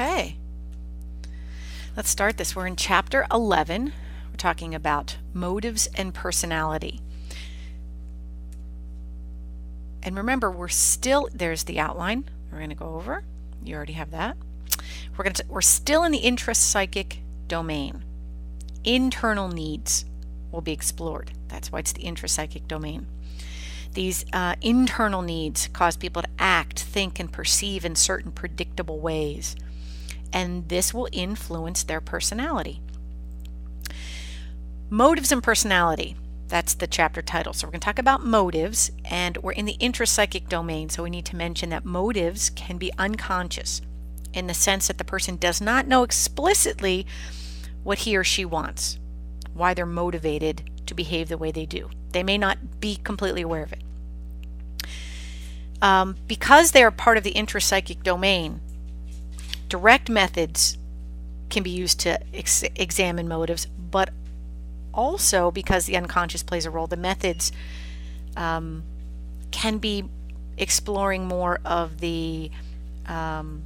Okay, let's start this. We're in Chapter 11. We're talking about motives and personality. And remember, there's the outline. We're going to go over. You already have that. We're still in the intrapsychic domain. Internal needs will be explored. That's why it's the intrapsychic domain. These internal needs cause people to act, think, and perceive in certain predictable ways. And this will influence their personality. Motives and personality. That's the chapter title. So we're going to talk about motives, and we're in the intrapsychic domain. So we need to mention that motives can be unconscious in the sense that the person does not know explicitly what he or she wants, why they're motivated to behave the way they do. They may not be completely aware of it. Because they are part of the intrapsychic domain, direct methods can be used to examine motives, but also because the unconscious plays a role, the methods can be exploring more of the, can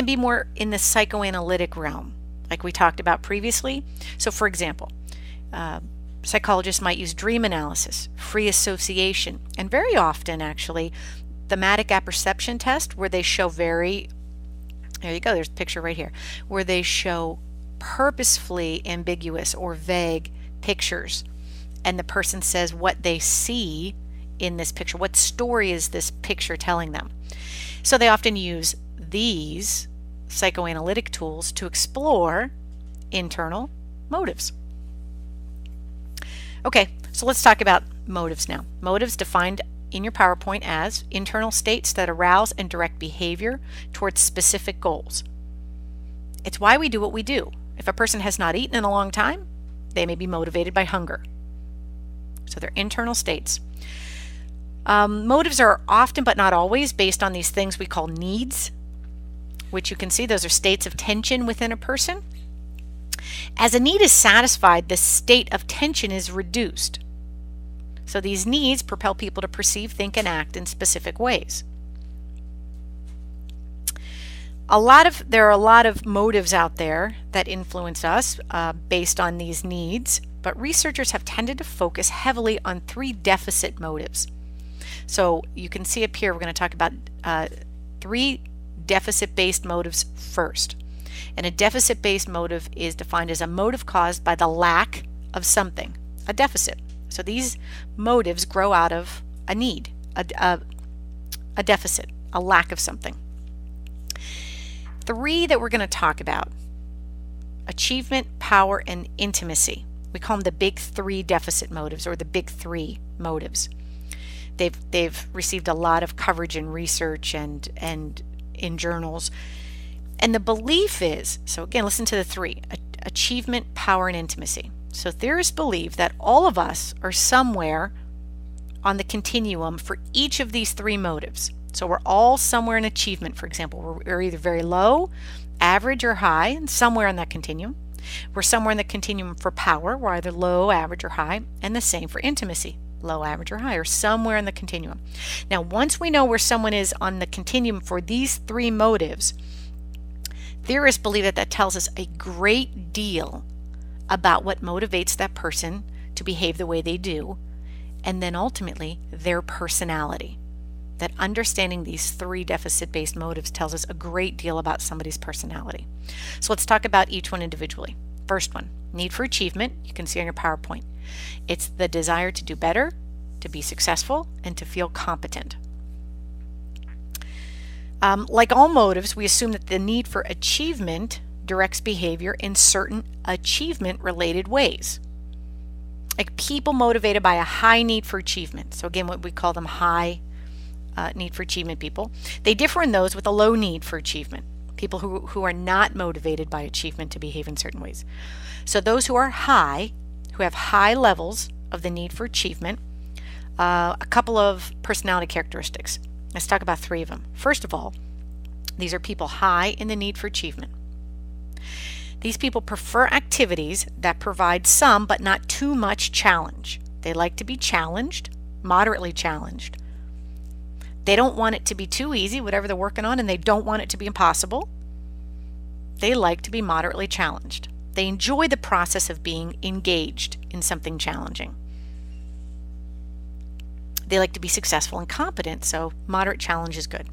be more in the psychoanalytic realm, like we talked about previously. So for example, psychologists might use dream analysis, free association, and very often actually thematic apperception test, where they show there you go, there's a picture right here, where they show purposefully ambiguous or vague pictures, and the person says what they see in this picture. What story is this picture telling them? So they often use these psychoanalytic tools to explore internal motives. Okay, so let's talk about motives now. Motives defined in your PowerPoint as internal states that arouse and direct behavior towards specific goals. It's why we do what we do. If a person has not eaten in a long time, they may be motivated by hunger. So they're internal states. Motives are often, but not always, based on these things we call needs, which you can see those are states of tension within a person. As a need is satisfied, the state of tension is reduced. So these needs propel people to perceive, think, and act in specific ways. There are a lot of motives out there that influence us based on these needs, but researchers have tended to focus heavily on 3 deficit motives. So you can see up here, we're going to talk about 3 deficit-based motives first. And a deficit-based motive is defined as a motive caused by the lack of something, a deficit. So these motives grow out of a need, a deficit, a lack of something. 3 that we're going to talk about: achievement, power, and intimacy. We call them the big 3 deficit motives, or the big 3 motives. They've received a lot of coverage in research and in journals. And the belief is, so again, listen to the 3: achievement, power, and intimacy. So theorists believe that all of us are somewhere on the continuum for each of these 3 motives. So we're all somewhere in achievement, for example. We're either very low, average, or high, and somewhere on that continuum. We're somewhere in the continuum for power. We're either low, average, or high, and the same for intimacy. Low, average, or high, or somewhere in the continuum. Now, once we know where someone is on the continuum for these 3 motives, theorists believe that tells us a great deal about what motivates that person to behave the way they do, and then ultimately their personality. That understanding these 3 deficit-based motives tells us a great deal about somebody's personality. So let's talk about each one individually. First one, need for achievement. You can see on your PowerPoint. It's the desire to do better, to be successful, and to feel competent. Like all motives, we assume that the need for achievement directs behavior in certain achievement-related ways. Like people motivated by a high need for achievement. So again, what we call them high need for achievement people. They differ in those with a low need for achievement. People who are not motivated by achievement to behave in certain ways. So those who are high, who have high levels of the need for achievement, a couple of personality characteristics. Let's talk about 3 of them. First of all, these are people high in the need for achievement. These people prefer activities that provide some but not too much challenge. They like to be challenged, moderately challenged. They don't want it to be too easy, whatever they're working on, and they don't want it to be impossible. They like to be moderately challenged. They enjoy the process of being engaged in something challenging. They like to be successful and competent, so moderate challenge is good.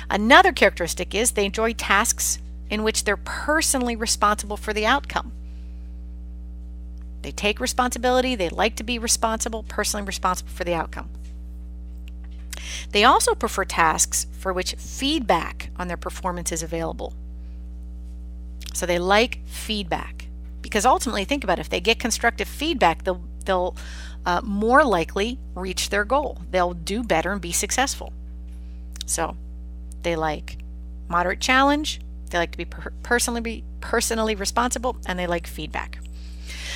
Another characteristic is they enjoy tasks in which they're personally responsible for the outcome. They take responsibility, they like to be responsible, personally responsible for the outcome. They also prefer tasks for which feedback on their performance is available. So they like feedback because ultimately, think about it, if they get constructive feedback, they'll more likely reach their goal. They'll do better and be successful. So they like moderate challenge, they like to be personally responsible, and they like feedback.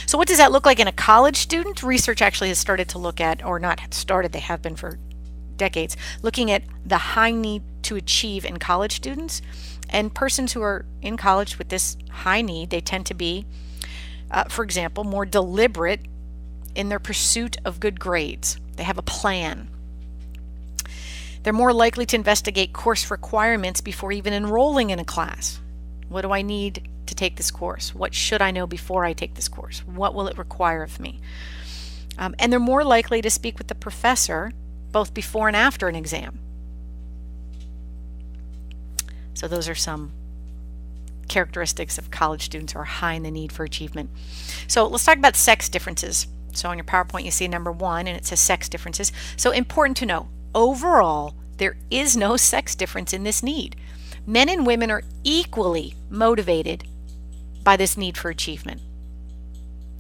So what does that look like in a college student? Research actually has started to look at, or not started, they have been for decades, looking at the high need to achieve in college students. And persons who are in college with this high need, they tend to be, for example, more deliberate in their pursuit of good grades. They have a plan. They're more likely to investigate course requirements before even enrolling in a class. What do I need to take this course? What should I know before I take this course? What will it require of me? And they're more likely to speak with the professor both before and after an exam. So those are some characteristics of college students who are high in the need for achievement. So let's talk about sex differences. So on your PowerPoint you see number 1 and it says sex differences. So important to know, overall there is no sex difference in this need. Men and women are equally motivated by this need for achievement.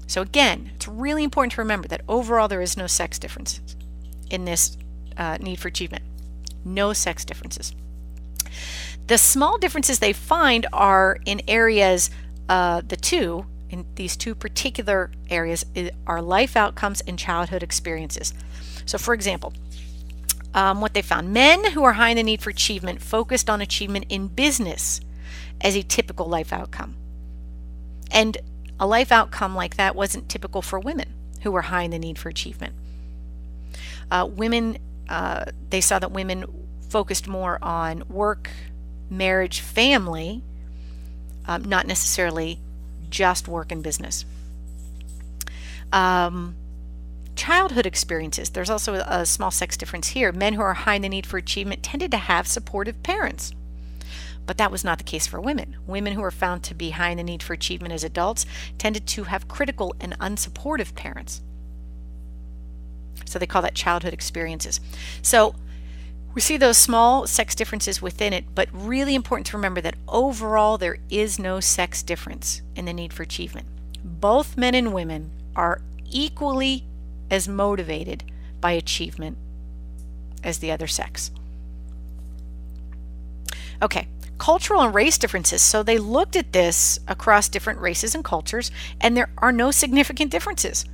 So again, it's really important to remember that overall there is no sex differences in this need for achievement. No sex differences. The small differences they find are in areas, in these two particular areas are life outcomes and childhood experiences. So for example, what they found, men who are high in the need for achievement focused on achievement in business as a typical life outcome. And a life outcome like that wasn't typical for women who were high in the need for achievement. They saw that women focused more on work, marriage, family, not necessarily just work and business. Childhood experiences. There's also a small sex difference here. Men who are high in the need for achievement tended to have supportive parents. But that was not the case for women. Women who were found to be high in the need for achievement as adults tended to have critical and unsupportive parents. So they call that childhood experiences. So we see those small sex differences within it, but really important to remember that overall there is no sex difference in the need for achievement. Both men and women are equally as motivated by achievement as the other sex. Okay, cultural and race differences. So they looked at this across different races and cultures, and there are no significant differences.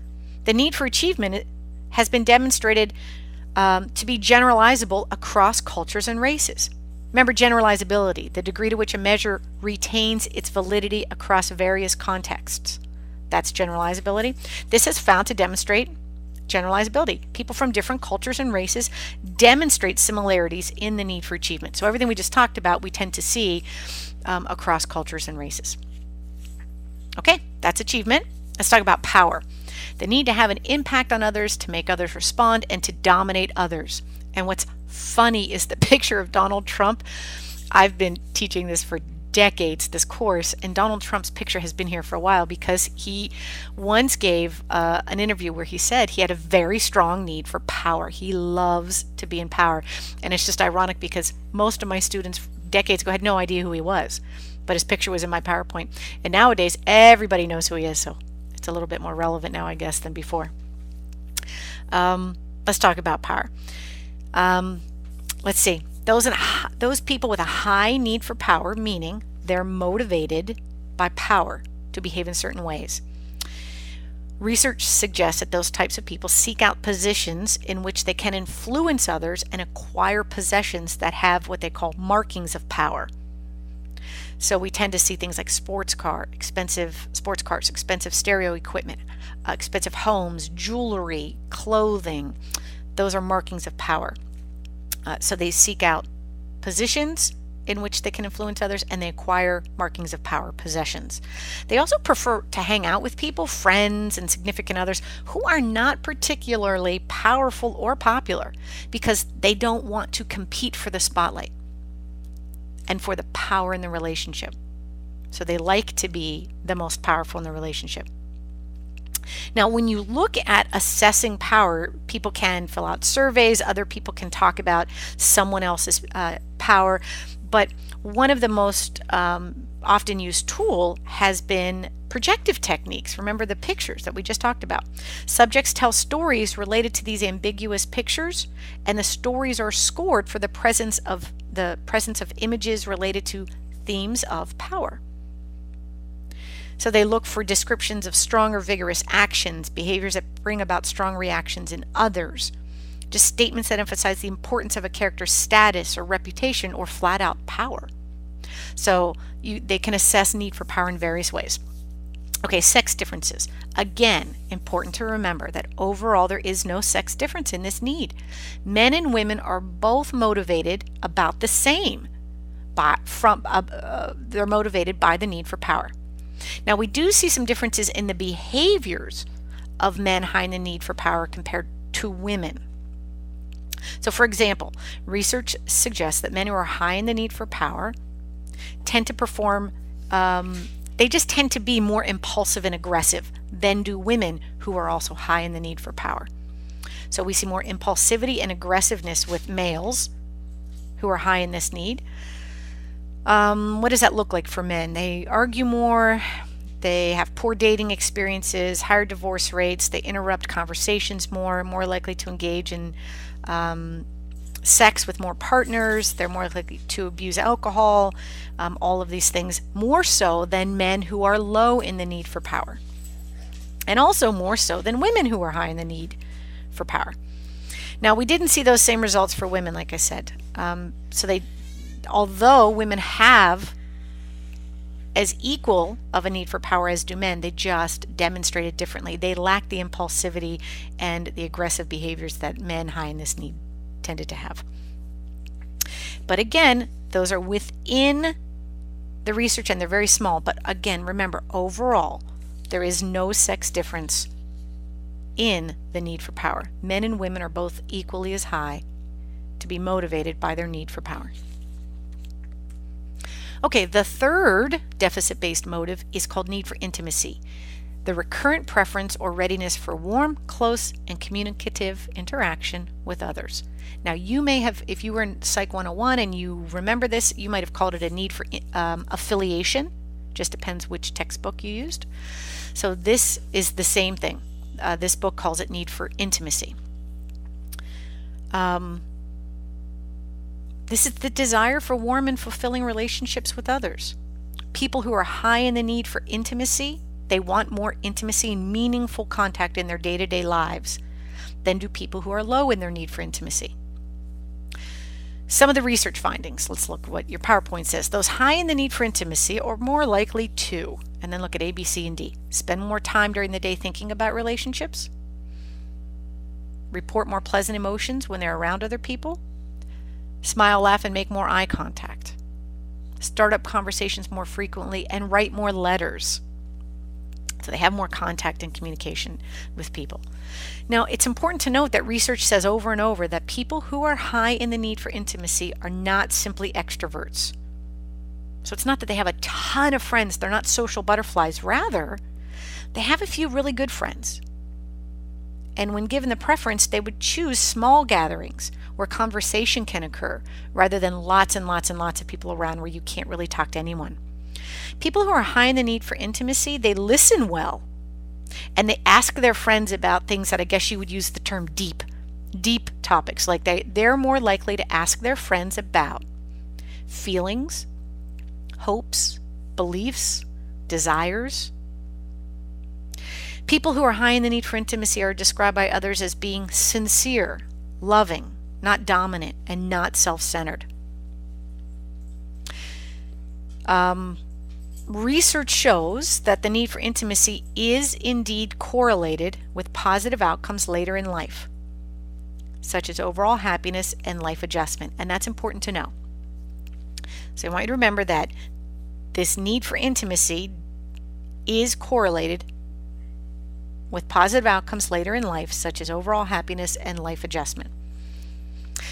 The need for achievement has been demonstrated to be generalizable across cultures and races. Remember generalizability, the degree to which a measure retains its validity across various contexts. That's generalizability. This is found to demonstrate generalizability. People from different cultures and races demonstrate similarities in the need for achievement. So everything we just talked about, we tend to see across cultures and races. Okay, that's achievement. Let's talk about power. The need to have an impact on others, to make others respond, and to dominate others. And what's funny is the picture of Donald Trump. I've been teaching this for decades, this course, and Donald Trump's picture has been here for a while because he once gave an interview where he said he had a very strong need for power. He loves to be in power. And it's just ironic because most of my students decades ago had no idea who he was, but his picture was in my PowerPoint. And nowadays, everybody knows who he is, so it's a little bit more relevant now, I guess, than before. Let's talk about power. Let's see. Those people with a high need for power, meaning they're motivated by power to behave in certain ways. Research suggests that those types of people seek out positions in which they can influence others and acquire possessions that have what they call markings of power. So we tend to see things like expensive sports cars, expensive stereo equipment, expensive homes, jewelry, clothing. Those are markings of power. So they seek out positions in which they can influence others, and they acquire markings of power, possessions. They also prefer to hang out with people, friends and significant others, who are not particularly powerful or popular, because they don't want to compete for the spotlight and for the power in the relationship. So they like to be the most powerful in the relationship. Now, when you look at assessing power, people can fill out surveys, other people can talk about someone else's power, but one of the most often used tool has been projective techniques. Remember the pictures that we just talked about. Subjects tell stories related to these ambiguous pictures, and the stories are scored for the presence of images related to themes of power. So they look for descriptions of strong or vigorous actions, behaviors that bring about strong reactions in others, just statements that emphasize the importance of a character's status or reputation or flat out power. So they can assess need for power in various ways. Okay, sex differences. Again, important to remember that overall there is no sex difference in this need. Men and women are both motivated about the same. They're motivated by the need for power. Now, we do see some differences in the behaviors of men high in the need for power compared to women. So, for example, research suggests that men who are high in the need for power tend to perform, they just tend to be more impulsive and aggressive than do women who are also high in the need for power. So we see more impulsivity and aggressiveness with males who are high in this need. What does that look like for men? They argue more, they have poor dating experiences, higher divorce rates, they interrupt conversations more likely to engage in sex with more partners, they're more likely to abuse alcohol, all of these things, more so than men who are low in the need for power. And also more so than women who are high in the need for power. Now, we didn't see those same results for women, like I said. Although women have as equal of a need for power as do men, they just demonstrate it differently. They lack the impulsivity and the aggressive behaviors that men high in this need tended to have. But again, those are within the research and they're very small. But again, remember, overall, there is no sex difference in the need for power. Men and women are both equally as high to be motivated by their need for power. Okay, the third deficit-based motive is called need for intimacy, the recurrent preference or readiness for warm, close, and communicative interaction with others. Now, you may have, if you were in Psych 101 and you remember this, you might have called it a need for affiliation. Just depends which textbook you used. So this is the same thing. This book calls it need for intimacy. This is the desire for warm and fulfilling relationships with others. People who are high in the need for intimacy, they want more intimacy and meaningful contact in their day-to-day lives than do people who are low in their need for intimacy. Some of the research findings. Let's look what your PowerPoint says. Those high in the need for intimacy are more likely to, and then look at A, B, C, and D. Spend more time during the day thinking about relationships. Report more pleasant emotions when they're around other people. Smile, laugh, and make more eye contact. Start up conversations more frequently and write more letters. So they have more contact and communication with people. Now, it's important to note that research says over and over that people who are high in the need for intimacy are not simply extroverts. So it's not that they have a ton of friends. They're not social butterflies. Rather, they have a few really good friends. And when given the preference, they would choose small gatherings where conversation can occur rather than lots and lots and lots of people around where you can't really talk to anyone. People who are high in the need for intimacy, they listen well. And they ask their friends about things that I guess you would use the term deep topics. Like they're more likely to ask their friends about feelings, hopes, beliefs, desires. People who are high in the need for intimacy are described by others as being sincere, loving, not dominant, and not self-centered. Research shows that the need for intimacy is indeed correlated with positive outcomes later in life. such as overall happiness and life adjustment. And that's important to know. So I want you to remember that this need for intimacy is correlated with positive outcomes later in life, such as overall happiness and life adjustment.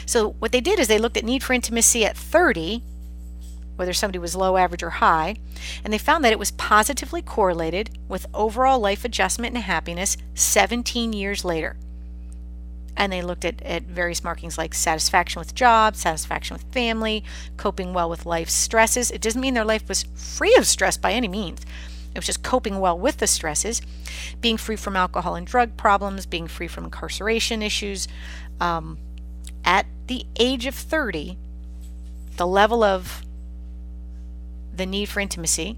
So what they did is they looked at need for intimacy at 30, whether somebody was low, average, or high, and they found that it was positively correlated with overall life adjustment and happiness 17 years later. And they looked at various markings like satisfaction with job, satisfaction with family, coping well with life's stresses. It doesn't mean their life was free of stress by any means. It was just coping well with the stresses, being free from alcohol and drug problems, being free from incarceration issues. At the age of 30, the level of the need for intimacy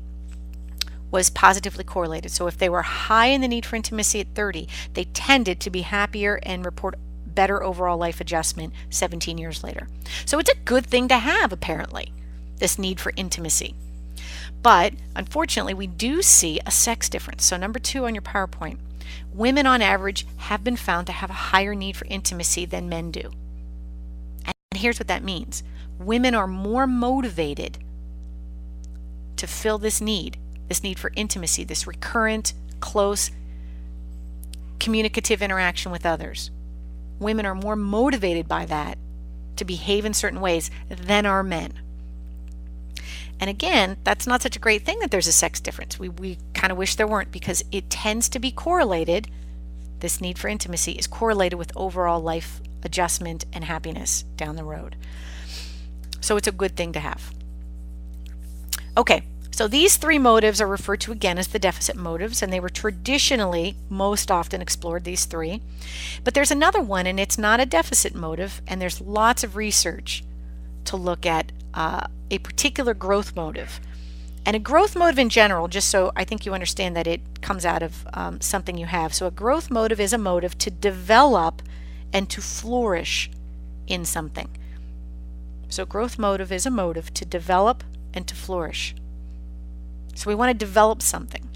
was positively correlated. So if they were high in the need for intimacy at 30, they tended to be happier and report better overall life adjustment 17 years later. So it's a good thing to have, apparently, this need for intimacy. But unfortunately, we do see a sex difference. So number 2 on your PowerPoint, women on average have been found to have a higher need for intimacy than men do. And here's what that means. Women are more motivated to fill this need for intimacy, this recurrent, close, communicative interaction with others. Women are more motivated by that to behave in certain ways than are men. And again, that's not such a great thing that there's a sex difference. We kind of wish there weren't, because it tends to be correlated, this need for intimacy is correlated with overall life adjustment and happiness down the road. So it's a good thing to have. Okay, so these 3 motives are referred to again as the deficit motives, and they were traditionally most often explored, these 3. But there's another one, and it's not a deficit motive, and there's lots of research to look at a particular growth motive. And a growth motive in general, just so I think you understand that it comes out of something you have. So a growth motive is a motive to develop and to flourish in something. So growth motive is a motive to develop and to flourish. So we want to develop something.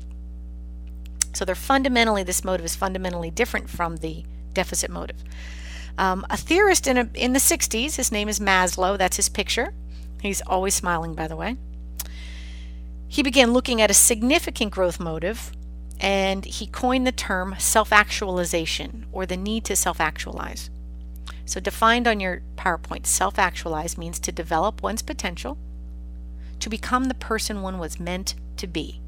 So this motive is fundamentally different from the deficit motive. A theorist in the 60s, his name is Maslow, that's his picture. He's always smiling, by the way. He began looking at a significant growth motive, and he coined the term self-actualization, or the need to self-actualize. So defined on your PowerPoint, self-actualize means to develop one's potential, to become the person one was meant to be.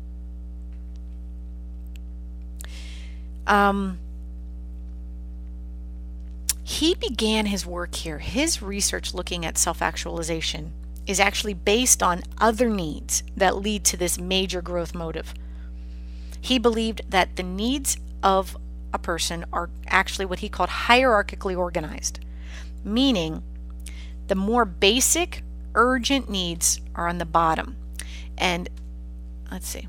He began his work here. His research looking at self-actualization is actually based on other needs that lead to this major growth motive. He believed that the needs of a person are actually what he called hierarchically organized, meaning the more basic, urgent needs are on the bottom. And let's see.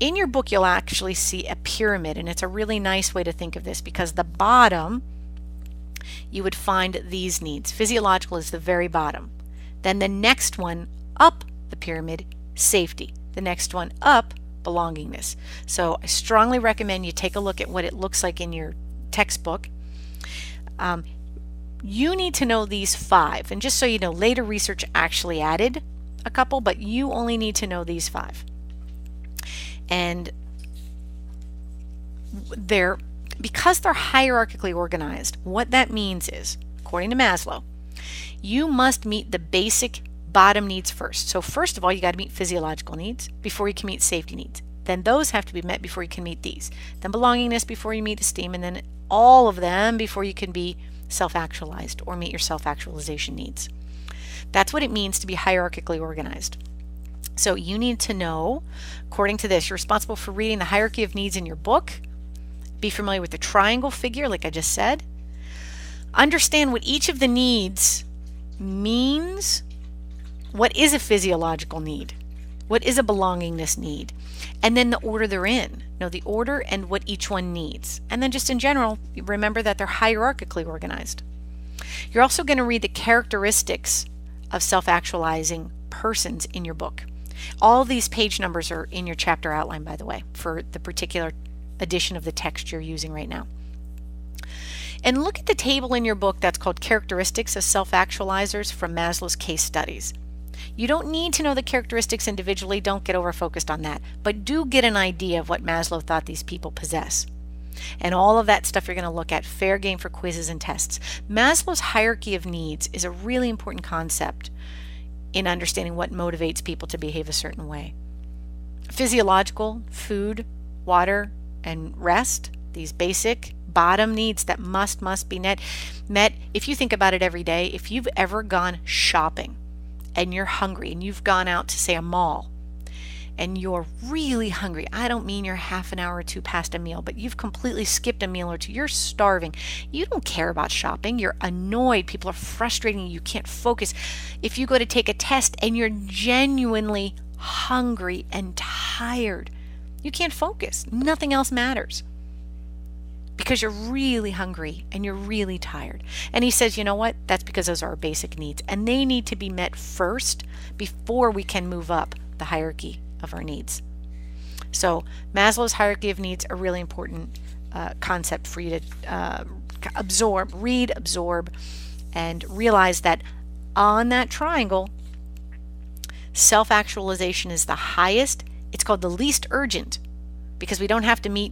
In your book, you'll actually see a pyramid, and it's a really nice way to think of this, because the bottom, you would find these needs. Physiological is the very bottom. Then the next one up the pyramid, safety. The next one up, belongingness. So I strongly recommend you take a look at what it looks like in your textbook. You need to know these 5. And just so you know, later research actually added a couple, but you only need to know these 5. And because they're hierarchically organized, what that means is, according to Maslow, you must meet the basic bottom needs first. So first of all, you got to meet physiological needs before you can meet safety needs. Then those have to be met before you can meet these. Then belongingness before you meet esteem, and then all of them before you can be self-actualized or meet your self-actualization needs. That's what it means to be hierarchically organized. So you need to know, according to this, you're responsible for reading the hierarchy of needs in your book. Be familiar with the triangle figure, like I just said. Understand what each of the needs means. What is a physiological need? What is a belongingness need? And then the order they're in. Know the order and what each one needs. And then just in general, remember that they're hierarchically organized. You're also going to read the characteristics of self-actualizing persons in your book. All these page numbers are in your chapter outline, by the way, for the particular edition of the text you're using right now. And look at the table in your book that's called Characteristics of Self-Actualizers from Maslow's Case Studies. You don't need to know the characteristics individually, don't get over-focused on that, but do get an idea of what Maslow thought these people possess. And all of that stuff you're going to look at, fair game for quizzes and tests. Maslow's hierarchy of needs is a really important concept in understanding what motivates people to behave a certain way. Physiological, food, water, and rest, these basic bottom needs that must be met. If you think about it every day, if you've ever gone shopping and you're hungry and you've gone out to, say, a mall, and you're really hungry. I don't mean you're half an hour or two past a meal, but you've completely skipped a meal or two. You're starving. You don't care about shopping. You're annoyed. People are frustrating you. You can't focus. If you go to take a test and you're genuinely hungry and tired, you can't focus. Nothing else matters because you're really hungry and you're really tired. And he says, you know what? That's because those are our basic needs, and they need to be met first before we can move up the hierarchy of our needs. So Maslow's hierarchy of needs, a really important concept for you to read, absorb, and realize that on that triangle, self-actualization is the highest. It's called the least urgent because we don't have to meet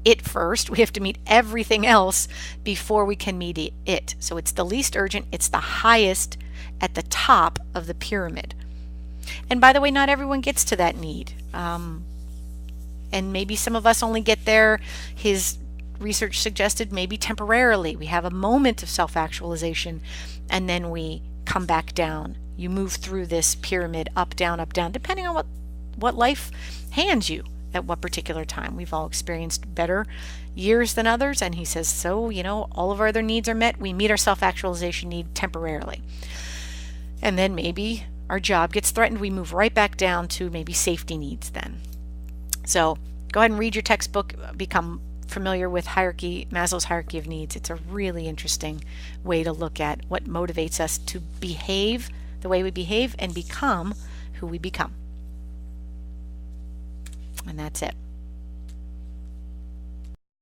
it first. We have to meet everything else before we can meet it. So it's the least urgent. It's the highest at the top of the pyramid. And by the way, not everyone gets to that need. And maybe some of us only get there, his research suggested, maybe temporarily. We have a moment of self-actualization and then we come back down. You move through this pyramid, up, down, depending on what life hands you at what particular time. We've all experienced better years than others. And he says, so, all of our other needs are met. We meet our self-actualization need temporarily. And then maybe our job gets threatened, we move right back down to maybe safety needs then. So go ahead and read your textbook, become familiar with Maslow's hierarchy of needs. It's a really interesting way to look at what motivates us to behave the way we behave and become who we become. And that's it.